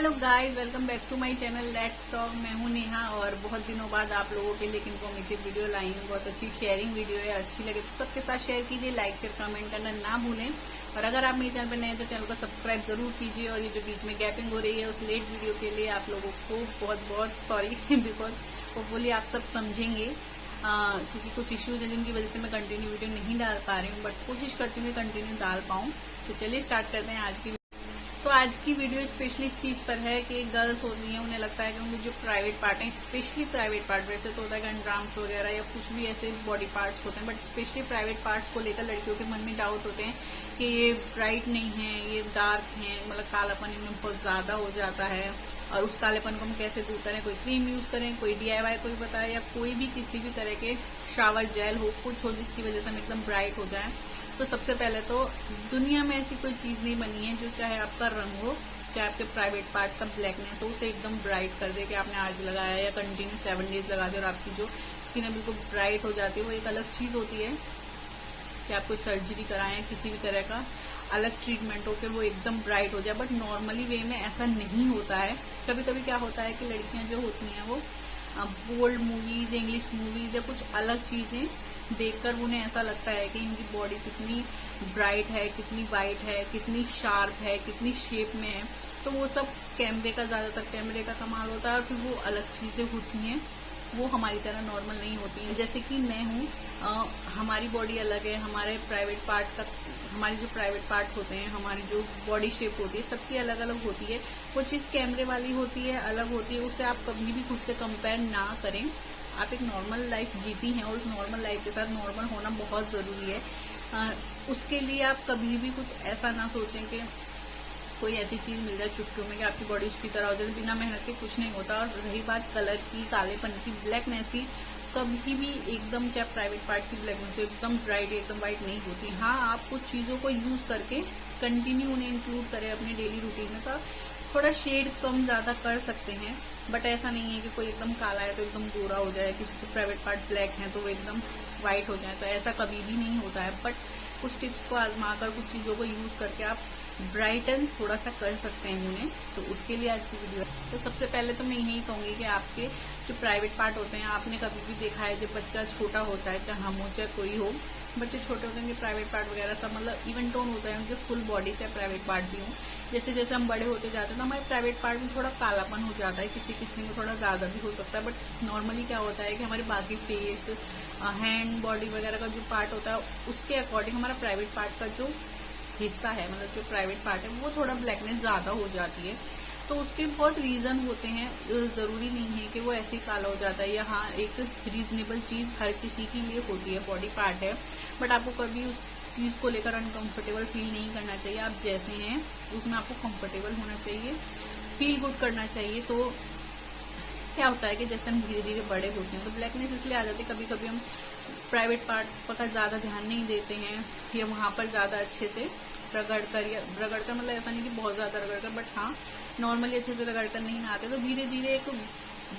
Hello guys, welcome back to my channel let's talk. मैं हूं नेहा और बहुत दिनों बाद आप लोगों के लिए एक इन्फॉर्मेटिव वीडियो लाई हूं। बहुत अच्छी शेयरिंग वीडियो है, अच्छी लगे तो सबके साथ शेयर कीजिए, लाइक शेयर कमेंट करना ना भूलें। और अगर आप मेरे चैनल पर नए हैं तो चैनल को सब्सक्राइब जरूर कीजिए। और ये जो बीच में गैपिंग हो रही है उस लेट वीडियो के लिए आप लोगों को बहुत बहुत सॉरी बिकॉज होपफुली आप सब समझेंगे क्योंकि कुछ इश्यूज हैं जिनकी वजह से मैं कंटिन्यू वीडियो नहीं डाल पा रही हूँ, बट कोशिश करती हूँ कंटिन्यू डाल पाऊँ। तो चलिए स्टार्ट करते हैं आज की। तो आज की वीडियो स्पेशली इस चीज पर है कि गर्ल्स होती हैं, उन्हें लगता है कि उनके जो प्राइवेट पार्ट हैं, स्पेशली प्राइवेट पार्ट, वैसे तो होता है अंडरआर्म्स वगैरह या कुछ भी ऐसे बॉडी पार्ट्स होते हैं, बट स्पेशली प्राइवेट पार्ट्स को लेकर लड़कियों के मन में डाउट होते हैं कि ये ब्राइट नहीं है, ये डार्क है, मतलब कालापन इनमें बहुत ज्यादा हो जाता है। और उस कालेपन को हम कैसे दूर करें, कोई क्रीम यूज करें, कोई DIY कोई बताए, या कोई भी किसी भी तरह के शावर जेल हो, कुछ हो जिसकी वजह से हम एकदम ब्राइट हो जाए। तो सबसे पहले तो दुनिया में ऐसी कोई चीज नहीं बनी है जो चाहे आपका रंग हो, चाहे आपके प्राइवेट पार्ट का ब्लैकनेस हो, उसे एकदम ब्राइट कर दे कि आपने आज लगाया या कंटिन्यू 7 डेज लगा दे और आपकी जो स्किन है बिल्कुल ब्राइट हो जाती है। वो एक अलग चीज होती है कि आप कोई सर्जरी कराएं, किसी भी तरह का अलग ट्रीटमेंट हो कि वो एकदम ब्राइट हो जाए, बट नॉर्मली वे में ऐसा नहीं होता है। कभी कभी क्या होता है कि लड़कियां जो होती हैं वो बोल्ड मूवीज, इंग्लिश मूवीज या कुछ अलग चीजें देखकर उन्हें ऐसा लगता है कि इनकी बॉडी कितनी ब्राइट है, कितनी वाइट है, कितनी शार्प है, कितनी शेप में है। तो वो सब कैमरे का, ज्यादातर कैमरे का कमाल होता है और फिर वो अलग चीजें होती हैं, वो हमारी तरह नॉर्मल नहीं होती है। जैसे कि मैं हूँ, हमारी बॉडी अलग है, हमारे प्राइवेट पार्ट का, हमारी जो प्राइवेट पार्ट होते हैं, हमारी जो बॉडी शेप होती है, सबकी अलग अलग होती है। वो चीज कैमरे वाली होती है, अलग होती है, उसे आप कभी भी खुद से कंपेयर ना करें। आप एक नॉर्मल लाइफ जीती हैं और उस नॉर्मल लाइफ के साथ नॉर्मल होना बहुत जरूरी है। उसके लिए आप कभी भी कुछ ऐसा ना सोचें कि कोई ऐसी चीज मिल जाए चुटकियों में कि आपकी बॉडी उसकी तरह हो जाए। बिना मेहनत के कुछ नहीं होता। और रही बात कलर की, कालेपन की, ब्लैकनेस की, कभी भी एकदम चाहे प्राइवेट पार्ट की ब्लैकनेस एकदम ब्राइट, एकदम व्हाइट नहीं होती। हाँ, आप कुछ चीजों को यूज करके कंटिन्यू उन्हें इंक्लूड करें अपने डेली रूटीन में, तो थोड़ा शेड कम ज्यादा कर सकते हैं, बट ऐसा नहीं है कि कोई एकदम काला है तो एकदम गोरा हो जाए, किसी के प्राइवेट पार्ट ब्लैक है तो वो एकदम व्हाइट हो जाए, तो ऐसा कभी भी नहीं होता है। बट कुछ टिप्स को आजमाकर, कुछ चीजों को यूज करके आप ब्राइटन थोड़ा सा कर सकते हैं उन्हें। तो उसके लिए आज की वीडियो है। तो सबसे पहले तो मैं यही कहूंगी कि आपके जो प्राइवेट पार्ट होते हैं, आपने कभी भी देखा है जब बच्चा छोटा होता है, चाहे हम हो चाहे कोई हो, बच्चे छोटे होते हैं कि प्राइवेट पार्ट वगैरह सब मतलब इवन टोन होता है उनके, फुल बॉडी चाहे प्राइवेट पार्ट भी हो। जैसे जैसे हम बड़े होते जाते हैं तो हमारे प्राइवेट पार्ट में थोड़ा कालापन हो जाता है, किसी किसी में थोड़ा ज्यादा भी हो सकता है। बट नॉर्मली क्या होता है कि हमारे बाकी फेस, हैंड, बॉडी वगैरह का जो पार्ट होता है उसके अकॉर्डिंग हमारा प्राइवेट पार्ट का जो हिस्सा है, मतलब जो प्राइवेट पार्ट है, वो थोड़ा ब्लैकनेस ज्यादा हो जाती है। तो उसके बहुत रीजन होते हैं, जरूरी नहीं है कि वो ऐसे ही काला हो जाता है। या हाँ, एक रीजनेबल चीज हर किसी के लिए होती है, बॉडी पार्ट है, बट आपको कभी उस चीज को लेकर अनकंफर्टेबल फील नहीं करना चाहिए। आप जैसे हैं उसमें आपको कंफर्टेबल होना चाहिए, फील गुड करना चाहिए। तो क्या होता है कि जैसे हम धीरे धीरे बड़े होते हैं तो ब्लैकनेस इसलिए आ जाती है, कभी कभी हम प्राइवेट पार्ट पर ज्यादा ध्यान नहीं देते हैं या वहां पर ज्यादा अच्छे से रगड़ कर, या रगड़ कर मतलब ऐसा नहीं कि बहुत ज्यादा रगड़ कर, बट हाँ नॉर्मली अच्छे से रगड़ कर नहीं नहाते, तो धीरे धीरे एक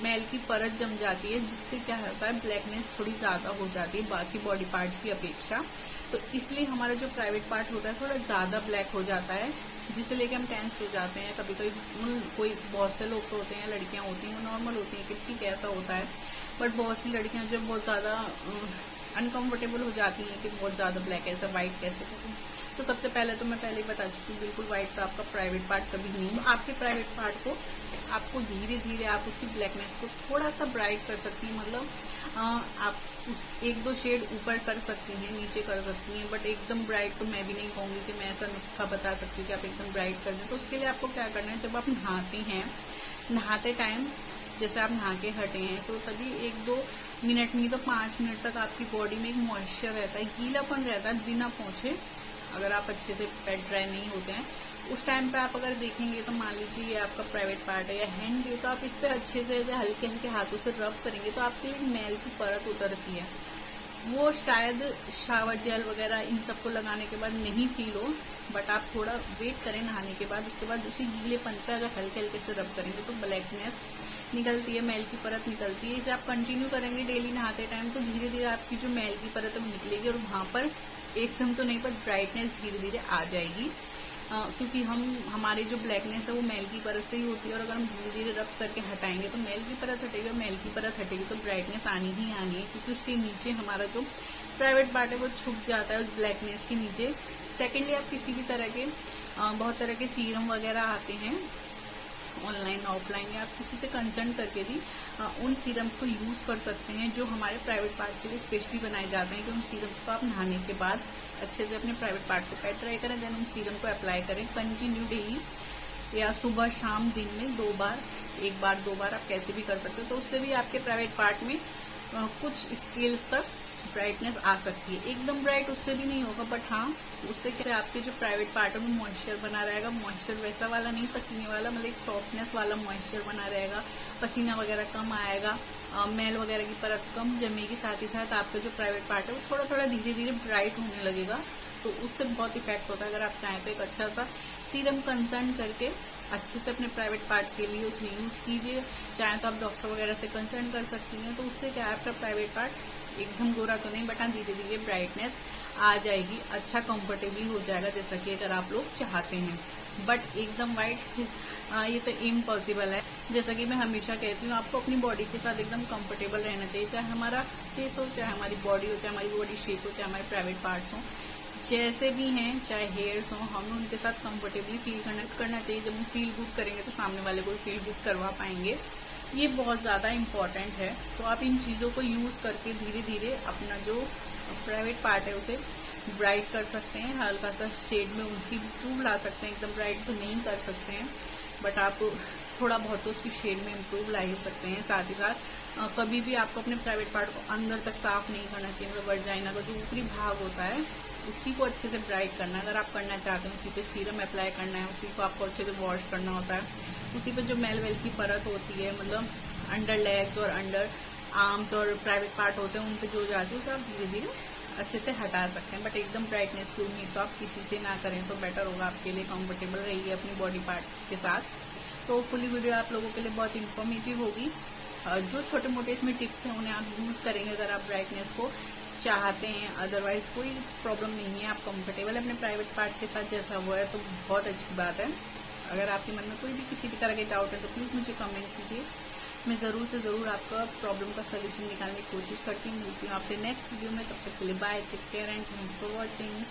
मैल की परत जम जाती है, जिससे क्या होता है ब्लैकनेस थोड़ी ज्यादा हो जाती है बाकी बॉडी पार्ट की अपेक्षा। तो इसलिए हमारा जो प्राइवेट पार्ट होता है थोड़ा ज्यादा ब्लैक हो जाता है, जिसे लेके हम टेंस हो जाते हैं। कभी कभी कोई बहुत से लोग तो होते हैं, लड़कियां होती हैं, वो नॉर्मल होती हैं कि ठीक है ऐसा होता है, बट बहुत सी लड़कियां जो बहुत ज्यादा अनकंफर्टेबल हो जाती हैं कि बहुत ज्यादा ब्लैक ऐसा व्हाइट कैसे करूं। तो सबसे पहले तो मैं पहले ही बता चुकी हूँ, बिल्कुल व्हाइट तो आपका प्राइवेट पार्ट कभी नहीं। आपके प्राइवेट पार्ट को आपको धीरे धीरे आप उसकी ब्लैकनेस को थोड़ा सा ब्राइट कर सकती हैं, मतलब आप उस 1-2 शेड ऊपर कर सकती हैं, नीचे कर सकती हैं, बट एकदम ब्राइट तो मैं भी नहीं कहूंगी कि मैं ऐसा नुस्खा बता सकती हूँ कि आप एकदम ब्राइट कर दें। तो उसके लिए आपको क्या करना है, जब आप नहाते हैं, नहाते टाइम जैसे आप नहा के हटे हैं तो तभी 1-2 मिनट नहीं तो 5 मिनट तक आपकी बॉडी में एक मॉइस्चर रहता है, गीलापन रहता है बिना पोंछे। अगर आप अच्छे से पेट ड्राई नहीं होते हैं उस टाइम पे आप अगर देखेंगे तो मान लीजिए ये आपका प्राइवेट पार्ट है या हैंड भी, तो आप इस पे अच्छे से हल्के हल्के हाथों से रब करेंगे तो आपके एक मैल की परत उतरती है। वो शायद शावर जेल वगैरह इन सबको लगाने के बाद नहीं फील हो, बट आप थोड़ा वेट करें नहाने के बाद, उसके बाद उसी गीलेपन पे अगर हल्के हल्के से रब करेंगे तो ब्लैकनेस निकलती है, मैल की परत निकलती है। इसे आप कंटिन्यू करेंगे डेली नहाते टाइम तो धीरे धीरे आपकी जो मैल की परत है वो निकलेगी और वहां पर एकदम तो नहीं पर ब्राइटनेस धीरे धीरे आ जाएगी। क्योंकि हमारे जो ब्लैकनेस है वो मेल की परत से ही होती है, और अगर हम धीरे धीरे रब करके हटाएंगे तो मेल की परत हटेगी, और मेल की परत हटेगी तो ब्राइटनेस आनी ही आनी है, क्योंकि उसके नीचे हमारा जो प्राइवेट पार्ट है वो छुप जाता है उस ब्लैकनेस के नीचे। सेकेंडली, आप किसी भी तरह के बहुत तरह के सीरम वगैरह आते हैं ऑनलाइन ऑफलाइन, या आप किसी से कंसल्ट करके भी उन सीरम्स को यूज कर सकते हैं जो हमारे प्राइवेट पार्ट के लिए स्पेशली बनाए जाते हैं, कि उन सीरम्स को आप नहाने के बाद अच्छे से अपने प्राइवेट पार्ट को पैट ट्राई करें, देन उन सीरम को अप्लाई करें कंटिन्यू डेली, या सुबह शाम दिन में 2 बार, 1 बार 2 बार आप कैसे भी कर सकते हो। तो उससे भी आपके प्राइवेट पार्ट में कुछ स्केल्स तक ब्राइटनेस आ सकती है। एकदम ब्राइट उससे भी नहीं होगा, बट हाँ उससे क्या आपके जो प्राइवेट पार्ट है में मॉइस्चर बना रहेगा। मॉइस्चर वैसा वाला नहीं, पसीने वाला, मतलब एक सॉफ्टनेस वाला मॉइस्चर बना रहेगा, पसीना वगैरह कम आएगा, मेल वगैरह की परत कम जमेगी, साथ ही साथ आपका जो प्राइवेट पार्ट है वो थोड़ा थोड़ा धीरे धीरे ब्राइट होने लगेगा। तो उससे बहुत इफेक्ट होता है। अगर आप चाहें तो एक अच्छा सा सीरम कंसल्ट करके अच्छे से अपने प्राइवेट पार्ट के लिए उसमें यूज कीजिए। चाहे तो आप डॉक्टर वगैरह से कंसल्ट कर सकती हैं। तो उससे क्या है, आपका प्राइवेट पार्ट एकदम गोरा तो नहीं, बट हाँ धीरे धीरे ब्राइटनेस आ जाएगी, अच्छा कंफर्टेबली हो जाएगा, जैसा कि अगर आप लोग चाहते हैं। बट एकदम वाइट ये तो इम्पॉसिबल है। जैसा कि मैं हमेशा कहती हूँ, आपको अपनी बॉडी के साथ एकदम कंफर्टेबल रहना चाहिए, चाहे हमारा फेस हो, चाहे हमारी बॉडी हो, चाहे हमारी बॉडी शेप हो, चाहे हमारे प्राइवेट पार्ट्स हो, जैसे भी हैं, चाहे हेयर्स हो, हमें उनके साथ कंफर्टेबली फील करना चाहिए। जब हम फील गुड करेंगे तो सामने वाले को फील गुड करवा पाएंगे। ये बहुत ज्यादा इम्पोर्टेंट है। तो आप इन चीजों को यूज करके धीरे धीरे अपना जो प्राइवेट पार्ट है उसे ब्राइट कर सकते हैं, हल्का सा शेड में उसकी इम्प्रूव ला सकते हैं। एकदम ब्राइट तो नहीं कर सकते हैं, बट आप थोड़ा बहुत तो उसकी शेड में इम्प्रूव ला ही सकते हैं। साथ ही साथ कभी भी आपको अपने प्राइवेट पार्ट को अंदर तक साफ नहीं करना चाहिए। मतलब वर्जाइना का जो ऊपरी भाग होता है उसी को अच्छे से ब्राइट करना है। अगर आप करना चाहते हैं, उसी पे सीरम अप्लाई करना है, उसी को आपको अच्छे से वॉश करना होता है। उसी पे जो मेल वेल की परत होती है, मतलब अंडर लेग्स और अंडर आर्म्स और प्राइवेट पार्ट होते हैं, उन पे जो जाती है उसे आप धीरे धीरे अच्छे से हटा सकते हैं। बट एकदम ब्राइटनेस की उम्मीद तो आप किसी से ना करें तो बेटर होगा, आपके लिए कंफर्टेबल रहेगी अपनी बॉडी पार्ट के साथ। तो फुली वीडियो आप लोगों के लिए बहुत इन्फॉर्मेटिव होगी। जो छोटे मोटे इसमें टिप्स हैं उन्हें आप यूज करेंगे अगर आप ब्राइटनेस को चाहते हैं। अदरवाइज कोई प्रॉब्लम नहीं है, आप कंफर्टेबल अपने प्राइवेट पार्ट के साथ जैसा हुआ है तो बहुत अच्छी बात है। अगर आपके मन में कोई भी किसी भी तरह के डाउट है तो प्लीज मुझे कमेंट कीजिए, मैं जरूर से जरूर आपका प्रॉब्लम का सोल्यूशन निकालने की कोशिश करती हूँ। मिलती हूँ आपसे नेक्स्ट वीडियो में, तब तक के लिए bye, take care and thanks for watching.